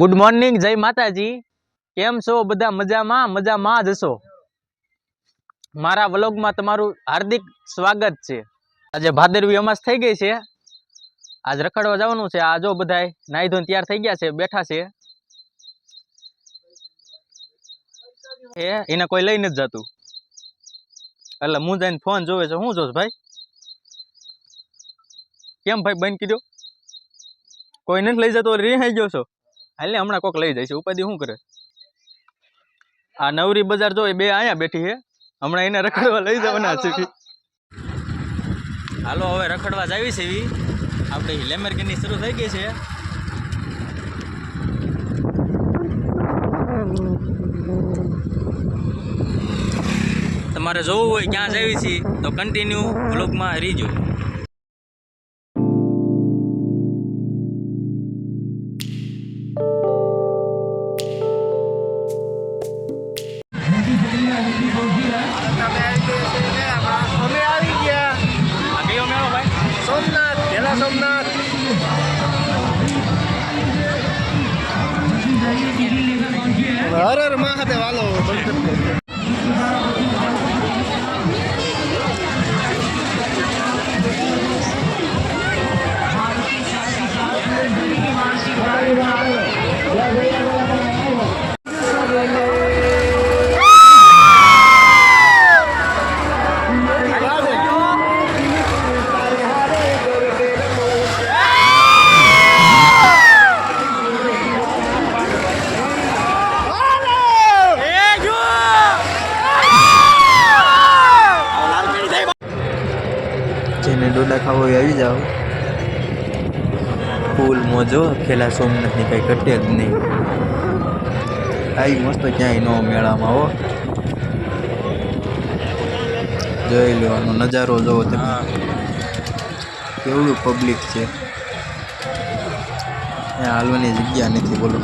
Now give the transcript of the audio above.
Good morning, જય માતાજી। કેમ છો બધા? મજામાં જ હશો। મારા વ્લોગમાં તમારું હાર્દિક સ્વાગત છે। આજે ભાદરવી અમાસ થઈ ગઈ છે। આજ રખડવા જવાનું છે। આ જો બધાય નાઈ ધોઈને તૈયાર થઈ ગયા છે, બેઠા છે। એને કોઈ લઈ નથી જતું, એટલે હું જઈને ફોન જોવે છે। શું જોશ ભાઈ? કેમ ભાઈ બંધ કર્યો? કોઈ નથી લઈ જતો? રિહાઈ ગયો છો? હાલે હમણાં કોક લઈ જાય છે। ઉપાધિ શું કરે? આ નવરી બજાર જો બે અહીંયા બેઠી છે, હમણાં એને રખડવા લઈ જવાના છે। હાલો હવે રખડવા જાવી છે। એવી આપણે લેમેરગીની શરૂ થઈ ગઈ છે। તમારે જોવું હોય ક્યાં જાવી છે તો કન્ટિન્યુ વ્લોગમાં રીજો। સોમનાથ હર હર મહાદેવ વાલો જેને ડોડા ખાવો હોય આવી જાઓ। ફૂલ મોજો, ખેલા સોમનાથની કઈ ઘટે જ નહીં। આવી મસ્ત ક્યાંય નો મેળામાં હો। જોઈ લેવાનો નજારો જોવો તમે, કેવડું પબ્લિક છે। અહીંયા હાલવાની જગ્યા નથી, બોલો।